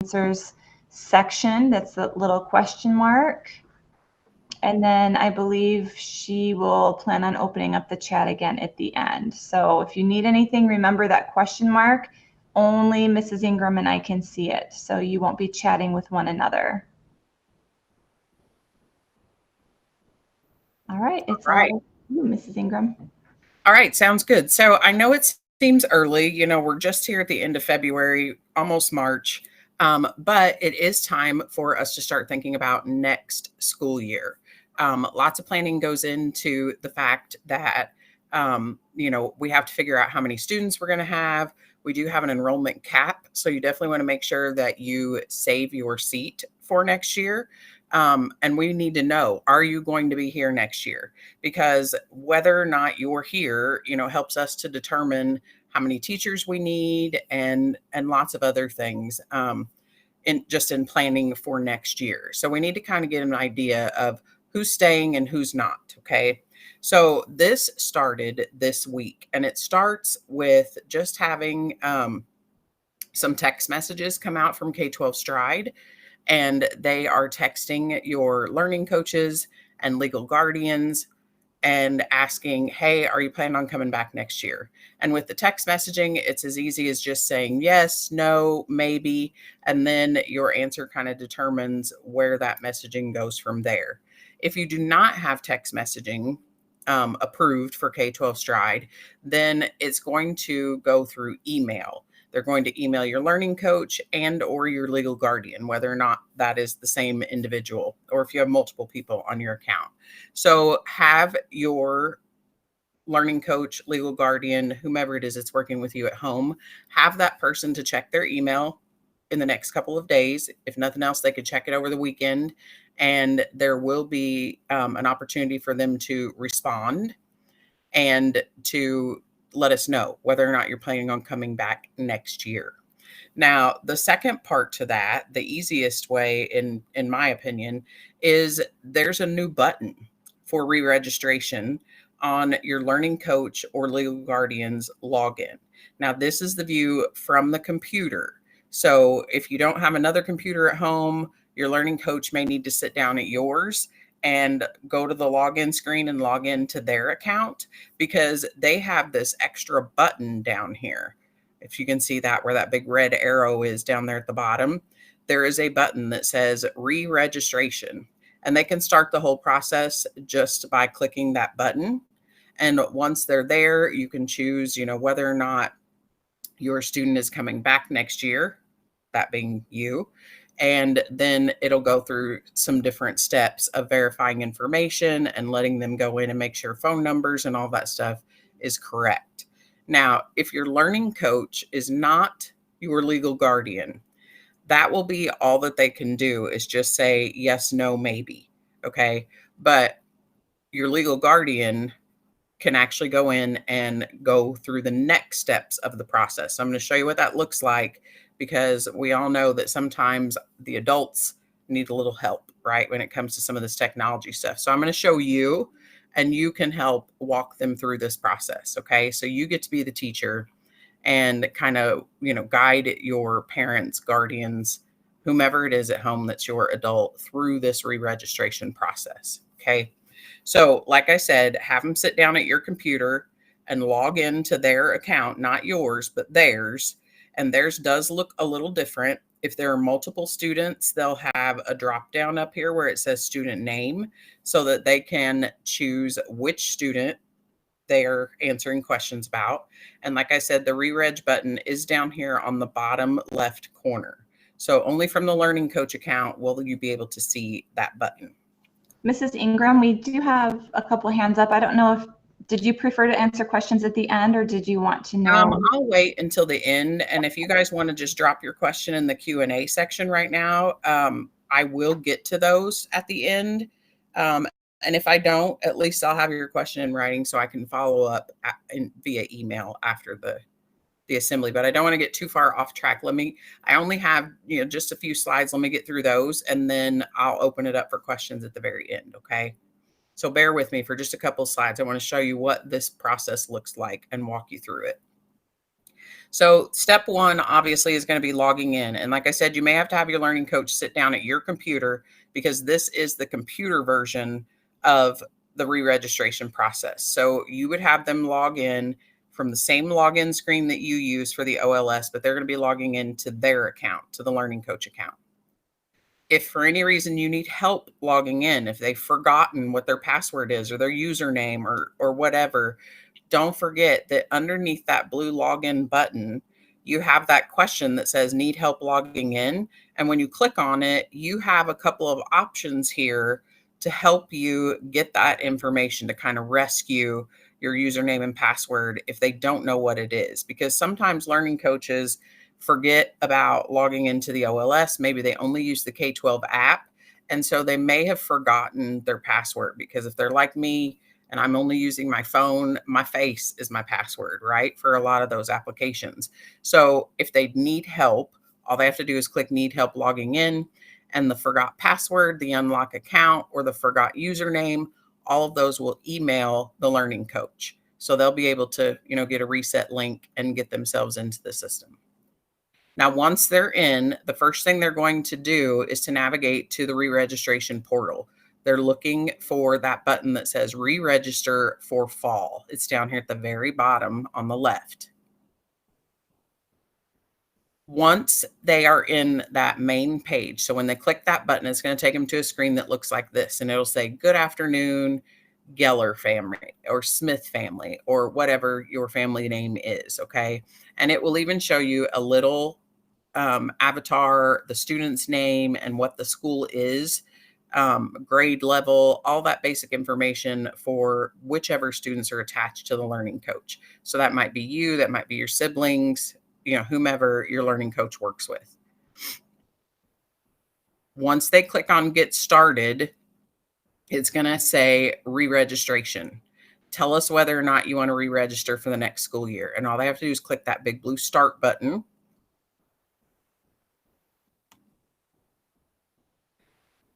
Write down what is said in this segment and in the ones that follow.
answers section. That's the little question mark. And then I believe she will plan on opening up the chat again at the end. So if you need anything, remember that question mark. Only Mrs. Ingram and I can see it, so you won't be chatting with one another. All right, it's all you, Mrs. Ingram. All right, sounds good. So I know it seems early, you know, we're just here at the end of February, almost March, but it is time for us to start thinking about next school year. Lots of planning goes into the fact that, you know, we have to figure out how many students we're going to have. We do have an enrollment cap, so you definitely want to make sure that you save your seat for next year. And we need to know, are you going to be here next year? Because whether or not you're here, you know, helps us to determine how many teachers we need and lots of other things in planning for next year. So we need to kind of get an idea of who's staying and who's not. Okay. So this started this week, and it starts with just having some text messages come out from K-12 Stride, and they are texting your learning coaches and legal guardians and asking, hey, are you planning on coming back next year? And with the text messaging, it's as easy as just saying yes, no, maybe, and then your answer kind of determines where that messaging goes from there. If you do not have text messaging approved for K-12 Stride, then it's going to go through email. They're going to email your learning coach and or your legal guardian, whether or not that is the same individual, or if you have multiple people on your account. So have your learning coach, legal guardian, whomever it is that's working with you at home, have that person to check their email in the next couple of days. If nothing else, they could check it over the weekend, and there will be an opportunity for them to respond and to let us know whether or not you're planning on coming back next year. Now, the second part to that, the easiest way, in my opinion, is there's a new button for re-registration on your learning coach or legal guardian's login. Now, this is the view from the computer. So if you don't have another computer at home, your learning coach may need to sit down at yours and go to the login screen and log into their account, because they have this extra button down here. If you can see that, where that big red arrow is down there at the bottom, there is a button that says re-registration, and they can start the whole process just by clicking that button. And once they're there, you can choose, you know, whether or not your student is coming back next year, that being you. And then it'll go through some different steps of verifying information and letting them go in and make sure phone numbers and all that stuff is correct. Now, if your learning coach is not your legal guardian, that will be all that they can do, is just say yes, no, maybe. Okay. But your legal guardian can actually go in and go through the next steps of the process. So I'm going to show you what that looks like, because we all know that sometimes the adults need a little help, right, when it comes to some of this technology stuff. So I'm going to show you, and you can help walk them through this process. Okay. So you get to be the teacher and kind of, you know, guide your parents, guardians, whomever it is at home that's your adult, through this re-registration process. Okay. So like I said, have them sit down at your computer and log into their account, not yours, but theirs. And theirs does look a little different. If there are multiple students, they'll have a drop down up here where it says student name, so that they can choose which student they're answering questions about. And like I said, the re-reg button is down here on the bottom left corner. So only from the learning coach account will you be able to see that button. Mrs. Ingram, we do have a couple hands up. I don't know if, did you prefer to answer questions at the end, or did you want to know? I'll wait until the end. And if you guys want to just drop your question in the Q&A section right now, I will get to those at the end. And if I don't, at least I'll have your question in writing so I can follow up via email after the assembly. But I don't want to get too far off track. I only have, you know, just a few slides. Let me get through those, and then I'll open it up for questions at the very end. Okay. So bear with me for just a couple of slides. I want to show you what this process looks like and walk you through it. So step one, obviously, is going to be logging in. And like I said, you may have to have your learning coach sit down at your computer because this is the computer version of the re-registration process. So you would have them log in from the same login screen that you use for the OLS, but they're going to be logging into their account, to the learning coach account. If for any reason you need help logging in, if they've forgotten what their password is or their username or whatever, don't forget that underneath that blue login button, you have that question that says need help logging in. And when you click on it, you have a couple of options here to help you get that information to kind of rescue your username and password if they don't know what it is. Because sometimes learning coaches forget about logging into the OLS. Maybe they only use the K-12 app. And so they may have forgotten their password, because if they're like me and I'm only using my phone, my face is my password, right? For a lot of those applications. So if they need help, all they have to do is click need help logging in, and the forgot password, the unlock account, or the forgot username, all of those will email the learning coach. So they'll be able to, get a reset link and get themselves into the system. Now, once they're in, the first thing they're going to do is to navigate to the re-registration portal. They're looking for that button that says re-register for fall. It's down here at the very bottom on the left. Once they are in that main page, so when they click that button, it's going to take them to a screen that looks like this, and it'll say, "Good afternoon, Geller family," or Smith family, or whatever your family name is, okay? And it will even show you a little avatar, the student's name, and what the school is, grade level, all that basic information for whichever students are attached to the learning coach. So that might be you, that might be your siblings, whomever your learning coach works with. Once they click on get started, it's going to say re-registration. Tell us whether or not you want to re-register for the next school year. And all they have to do is click that big blue start button.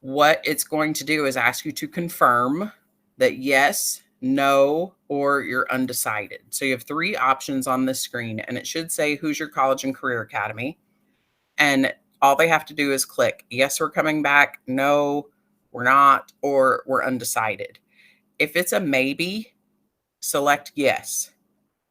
What it's going to do is ask you to confirm that yes, no, or you're undecided. So you have three options on this screen, and it should say Hoosier College and Career Academy. And all they have to do is click yes, we're coming back, no, we're not, or we're undecided. If it's a maybe, select yes.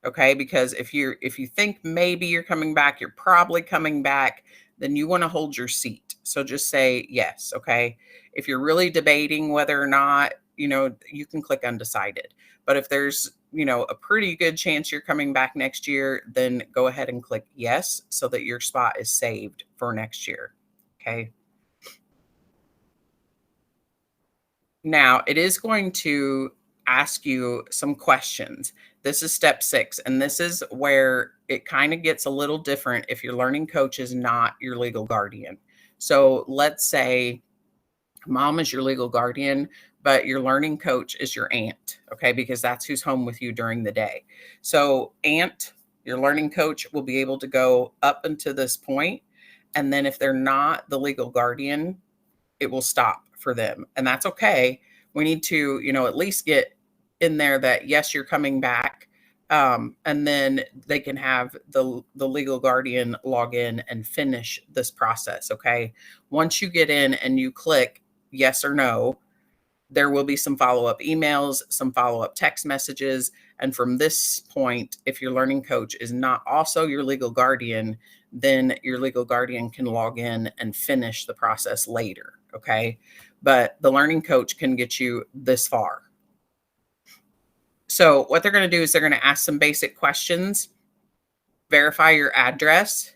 Okay, because if you think maybe you're coming back, you're probably coming back, then you want to hold your seat. So just say yes, okay? If you're really debating whether or not, you can click undecided. But if there's, a pretty good chance you're coming back next year, then go ahead and click yes so that your spot is saved for next year, okay? Now, it is going to ask you some questions. This is step 6, and this is where it kind of gets a little different if your learning coach is not your legal guardian. So let's say mom is your legal guardian, but your learning coach is your aunt, okay? Because that's who's home with you during the day. So aunt, your learning coach, will be able to go up until this point, and then if they're not the legal guardian, it will stop for them. And that's okay. We need to, at least get in there that, yes, you're coming back. And then they can have the legal guardian log in and finish this process. Okay. Once you get in and you click yes or no, there will be some follow-up emails, some follow-up text messages. And from this point, if your learning coach is not also your legal guardian, then your legal guardian can log in and finish the process later. Okay. But the learning coach can get you this far. So what they're going to do is they're going to ask some basic questions, verify your address.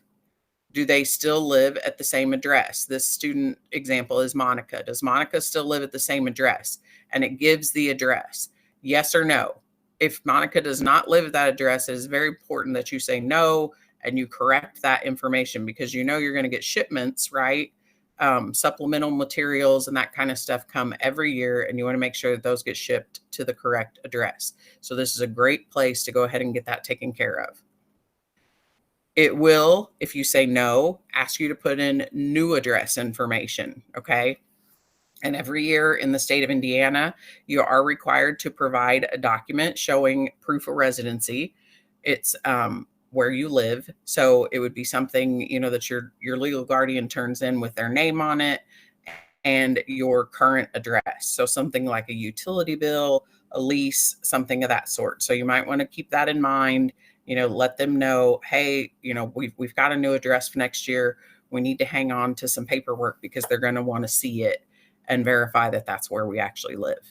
Do they still live at the same address? This student example is Monica. Does Monica still live at the same address? And it gives the address, yes or no. If Monica does not live at that address, it is very important that you say no and you correct that information, because you're going to get shipments, right? Supplemental materials and that kind of stuff come every year, and you want to make sure that those get shipped to the correct address. So this is a great place to go ahead and get that taken care of. It will, if you say no, ask you to put in new address information, okay? And every year in the state of Indiana, you are required to provide a document showing proof of residency. It's where you live. So it would be something, that your legal guardian turns in with their name on it and your current address. So something like a utility bill, a lease, something of that sort. So you might want to keep that in mind. Let them know, hey, we've got a new address for next year. We need to hang on to some paperwork because they're going to want to see it and verify that that's where we actually live.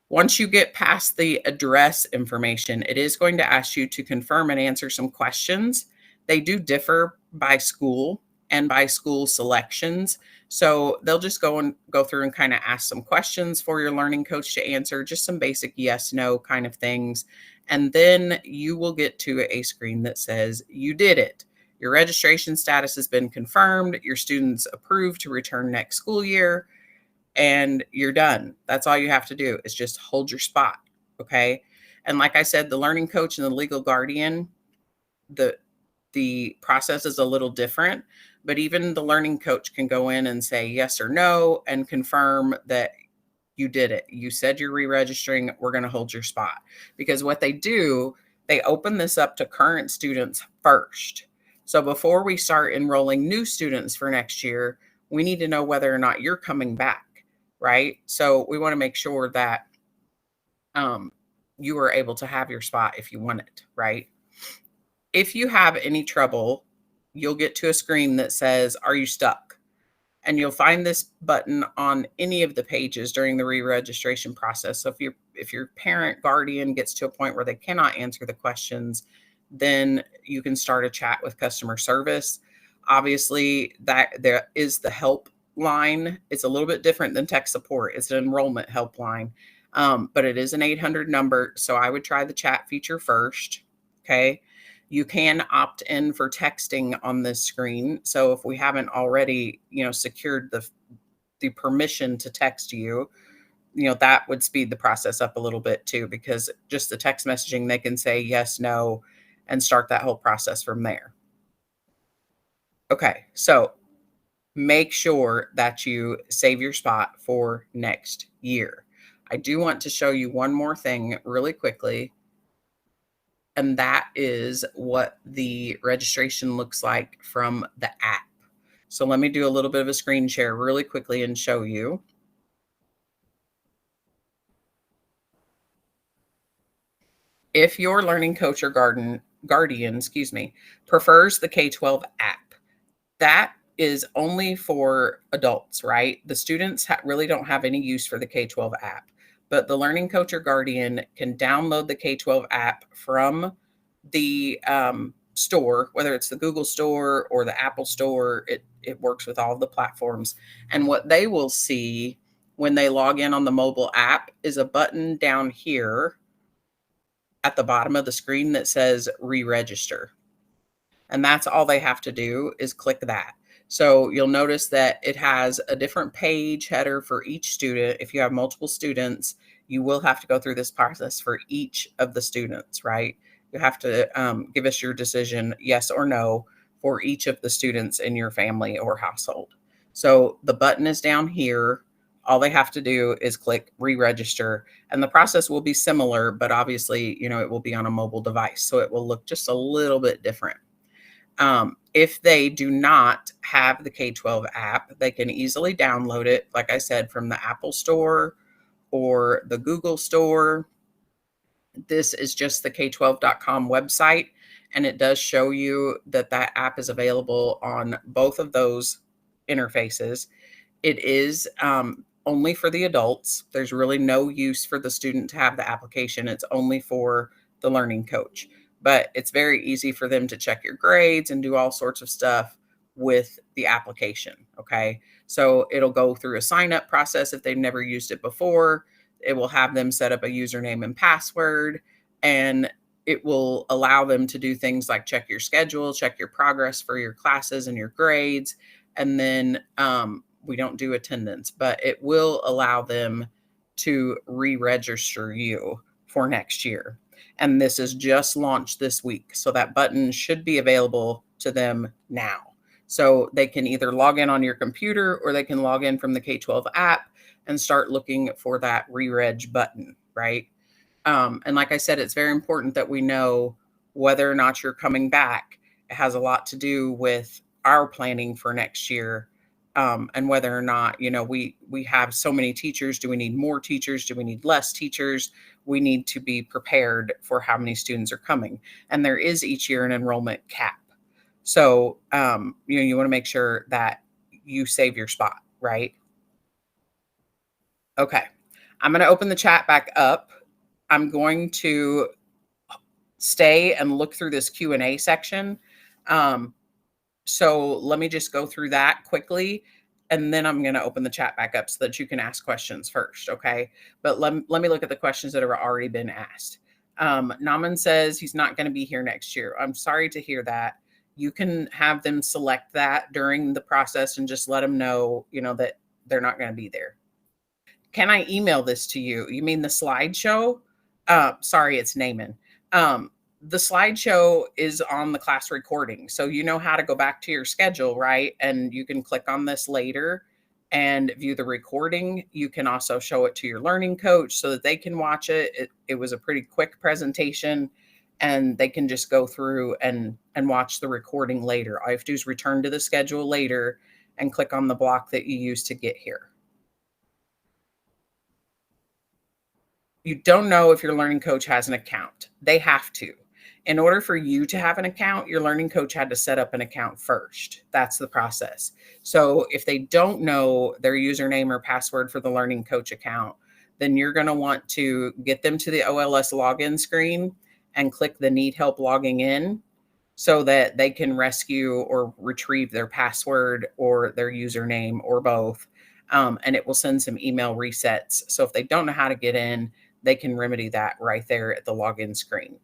Once you get past the address information, it is going to ask you to confirm and answer some questions. They do differ by school and by school selections. So they'll just go through and kind of ask some questions for your learning coach to answer, just some basic yes, no kind of things. And then you will get to a screen that says you did it. Your registration status has been confirmed. Your students approved to return next school year. And you're done. That's all you have to do is just hold your spot. Okay. And like I said, the learning coach and the legal guardian, the process is a little different, but even the learning coach can go in and say yes or no and confirm that you did it. You said you're re-registering. We're going to hold your spot. Because what they do, they open this up to current students first. So before we start enrolling new students for next year, we need to know whether or not you're coming back. Right? So we want to make sure that you are able to have your spot if you want it, right? If you have any trouble, you'll get to a screen that says, are you stuck? And you'll find this button on any of the pages during the re-registration process. So if your parent guardian gets to a point where they cannot answer the questions, then you can start a chat with customer service. Obviously, that there is the help line. It's a little bit different than tech support. It's an enrollment helpline, but it is an 800 number. So I would try the chat feature first. Okay. You can opt in for texting on this screen. So if we haven't already, secured the permission to text you, that would speed the process up a little bit too, because just the text messaging, they can say yes, no, and start that whole process from there. Okay. So make sure that you save your spot for next year. I do want to show you one more thing really quickly, and that is what the registration looks like from the app. So let me do a little bit of a screen share really quickly and show you. If your learning coach or guardian, prefers the K-12 app, that is only for adults, right? The students really don't have any use for the K-12 app, but the learning coach or guardian can download the K-12 app from the store, whether it's the Google store or the Apple store. It works with all of the platforms. And what they will see when they log in on the mobile app is a button down here at the bottom of the screen that says re-register. And that's all they have to do is click that. So you'll notice that it has a different page header for each student. If you have multiple students, you will have to go through this process for each of the students, right? You have to give us your decision, yes or no, for each of the students in your family or household. So the button is down here. All they have to do is click re-register, and the process will be similar, but obviously, it will be on a mobile device. So it will look just a little bit different. If they do not have the K-12 app, they can easily download it, like I said, from the Apple Store or the Google Store. This is just the K12.com website, and it does show you that app is available on both of those interfaces. It is only for the adults. There's really no use for the student to have the application. It's only for the learning coach. But it's very easy for them to check your grades and do all sorts of stuff with the application. Okay. So it'll go through a sign up process if they've never used it before. It will have them set up a username and password, and it will allow them to do things like check your schedule, check your progress for your classes and your grades. And then we don't do attendance, but it will allow them to re-register you for next year. And this is just launched this week. So that button should be available to them now. So they can either log in on your computer or they can log in from the K-12 app and start looking for that re-reg button, right? And like I said, it's very important that we know whether or not you're coming back. It has a lot to do with our planning for next year, and whether or not, we have so many teachers. Do we need more teachers? Do we need less teachers? We need to be prepared for how many students are coming. And there is each year an enrollment cap. So, you want to make sure that you save your spot, right? Okay. I'm going to open the chat back up. I'm going to stay and look through this Q&A section. So let me just go through that quickly, and then I'm going to open the chat back up so that you can ask questions first. Okay. But let me look at the questions that have already been asked. Naman says he's not going to be here next year. I'm sorry to hear that. You can have them select that during the process and just let them know, that they're not going to be there. Can I email this to you? You mean the slideshow? Sorry, it's Naaman. The slideshow is on the class recording. So you know how to go back to your schedule, right? And you can click on this later and view the recording. You can also show it to your learning coach so that they can watch it. It was a pretty quick presentation, and they can just go through and watch the recording later. All you have to do is return to the schedule later and click on the block that you used to get here. You don't know if your learning coach has an account. They have to. In order for you to have an account, your learning coach had to set up an account first. That's the process. So if they don't know their username or password for the learning coach account, then you're going to want to get them to the OLS login screen and click the need help logging in so that they can rescue or retrieve their password or their username or both. And it will send some email resets. So if they don't know how to get in, they can remedy that right there at the login screen.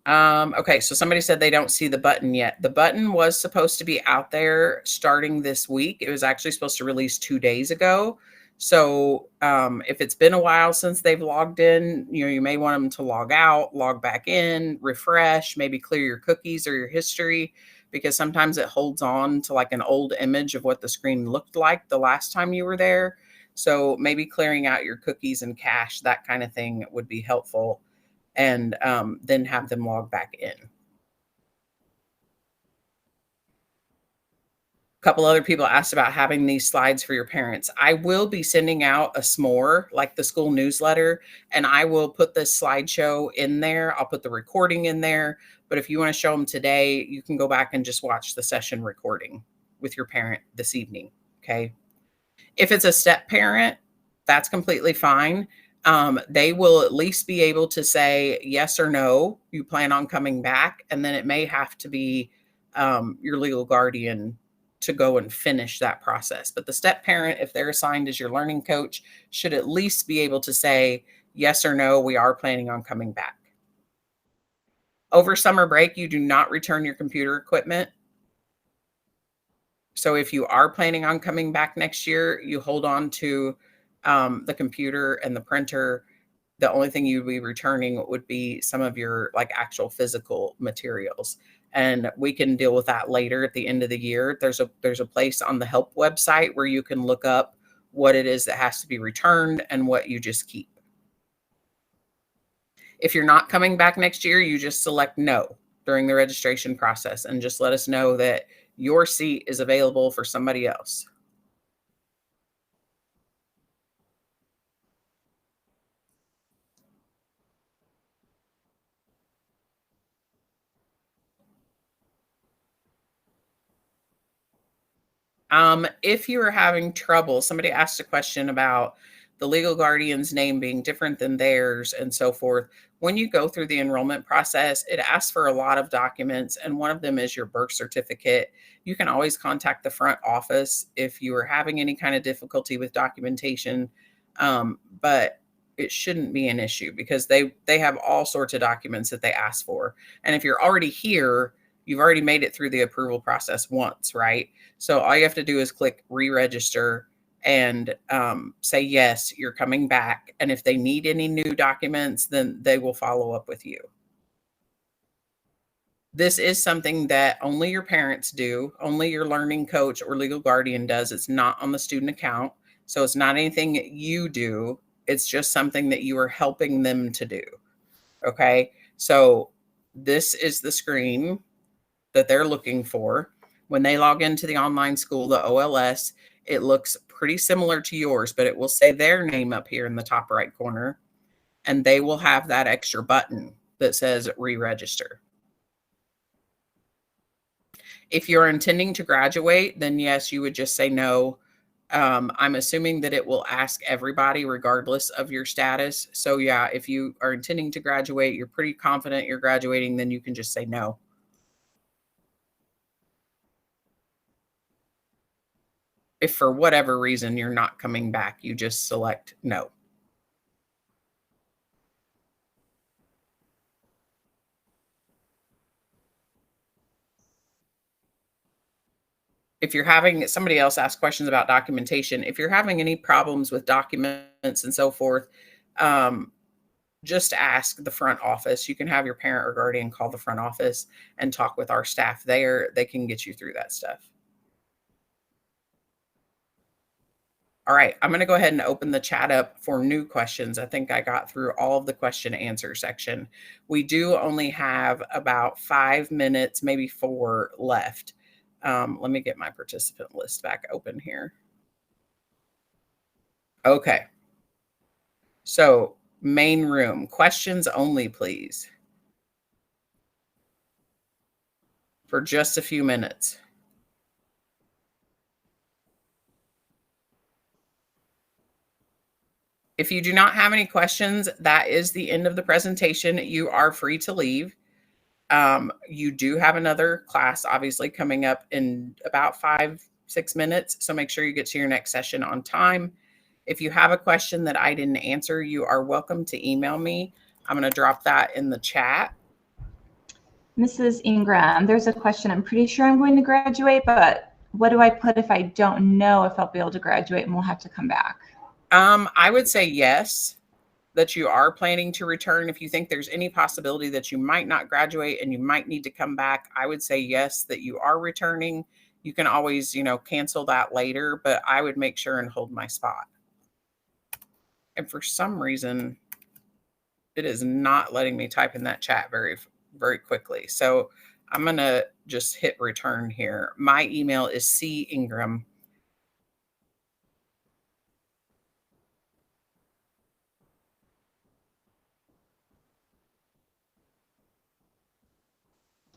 Okay, so somebody said they don't see the button yet. The button was supposed to be out there starting this week. It was actually supposed to release 2 days ago. So if it's been a while since they've logged in, you may want them to log out, log back in, refresh, maybe clear your cookies or your history, because sometimes it holds on to like an old image of what the screen looked like the last time you were there. So maybe clearing out your cookies and cache, that kind of thing would be helpful, and then have them log back in. A couple other people asked about having these slides for your parents. I will be sending out a SMORE, like the school newsletter, and I will put the slideshow in there. I'll put the recording in there. But if you want to show them today, you can go back and just watch the session recording with your parent this evening. Okay. If it's a step parent, that's completely fine. They will at least be able to say yes or no, you plan on coming back. And then it may have to be your legal guardian to go and finish that process. But the step parent, if they're assigned as your learning coach, should at least be able to say yes or no, we are planning on coming back. Over summer break, you do not return your computer equipment. So if you are planning on coming back next year, you hold on to the computer and the printer. The only thing you'd be returning would be some of your like actual physical materials. And we can deal with that later at the end of the year. There's a place on the help website where you can look up what it is that has to be returned and what you just keep. If you're not coming back next year, you just select no during the registration process and just let us know that your seat is available for somebody else. If you are having trouble, somebody asked a question about the legal guardian's name being different than theirs and so forth. When you go through the enrollment process, it asks for a lot of documents, and one of them is your birth certificate. You can always contact the front office if you are having any kind of difficulty with documentation, but it shouldn't be an issue because they have all sorts of documents that they ask for. And if you're already here, you've already made it through the approval process once, right? So all you have to do is click re-register and say, yes, you're coming back. And if they need any new documents, then they will follow up with you. This is something that only your parents do, only your learning coach or legal guardian does. It's not on the student account. So it's not anything you do. It's just something that you are helping them to do. Okay. So this is the screen that they're looking for. When they log into the online school, the OLS, it looks pretty similar to yours, but it will say their name up here in the top right corner, and they will have that extra button that says re-register. If you're intending to graduate, then yes, you would just say no. I'm assuming that it will ask everybody regardless of your status. So yeah, if you are intending to graduate, you're pretty confident you're graduating, then you can just say no. If for whatever reason you're not coming back, you just select no. If you're having somebody else ask questions about documentation, if you're having any problems with documents and so forth, just ask the front office. You can have your parent or guardian call the front office and talk with our staff there. They can get you through that stuff. All right, I'm going to go ahead and open the chat up for new questions. I think I got through all of the question answer section. We do only have about 5 minutes, maybe 4 left. Let me get my participant list back open here. Okay. So main room, questions only, please. For just a few minutes. If you do not have any questions, that is the end of the presentation. You are free to leave. You do have another class, obviously, coming up in about 5-6 minutes. So make sure you get to your next session on time. If you have a question that I didn't answer, you are welcome to email me. I'm going to drop that in the chat. Mrs. Ingram, there's a question. I'm pretty sure I'm going to graduate, but what do I put if I don't know if I'll be able to graduate and we'll have to come back? I would say yes, that you are planning to return. If you think there's any possibility that you might not graduate and you might need to come back, I would say yes, that you are returning. You can always, cancel that later, but I would make sure and hold my spot. And for some reason, it is not letting me type in that chat very, very quickly. So I'm going to just hit return here. My email is cingram.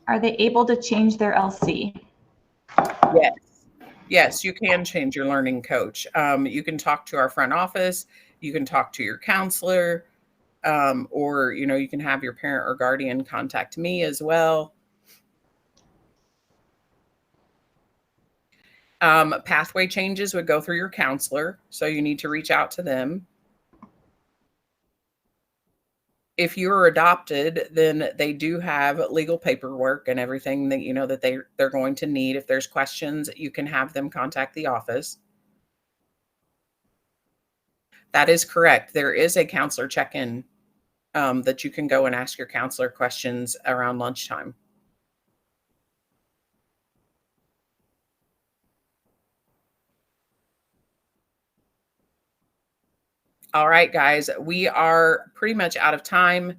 Are they able to change their LC? Yes. Yes, you can change your learning coach. You can talk to our front office. You can talk to your counselor, or, you can have your parent or guardian contact me as well. Pathway changes would go through your counselor, so you need to reach out to them. If you're adopted, then they do have legal paperwork and everything that that they're going to need. If there's questions, you can have them contact the office. That is correct. There is a counselor check-in that you can go and ask your counselor questions around lunchtime. All right, guys, we are pretty much out of time.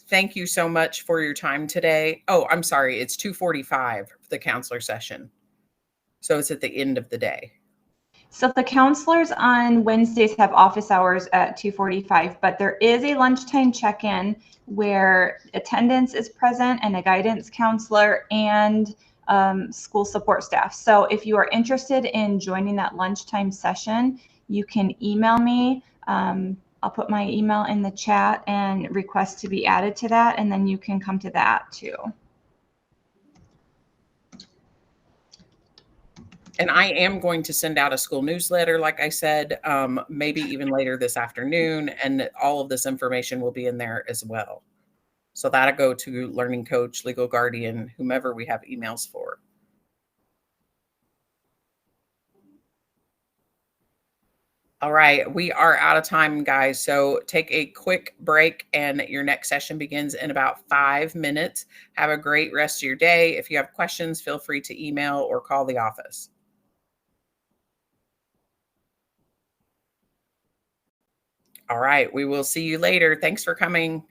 Thank you so much for your time today. Oh, I'm sorry. It's 2:45 for the counselor session. So it's at the end of the day. So the counselors on Wednesdays have office hours at 2:45, but there is a lunchtime check-in where attendance is present and a guidance counselor and school support staff. So if you are interested in joining that lunchtime session, you can email me. I'll put my email in the chat and request to be added to that, and then you can come to that too. And I am going to send out a school newsletter, like I said, maybe even later this afternoon, and all of this information will be in there as well. So that'll go to learning coach, legal guardian, whomever we have emails for. All right, we are out of time, guys. So take a quick break and your next session begins in about 5 minutes. Have a great rest of your day. If you have questions, feel free to email or call the office. All right. We will see you later. Thanks for coming.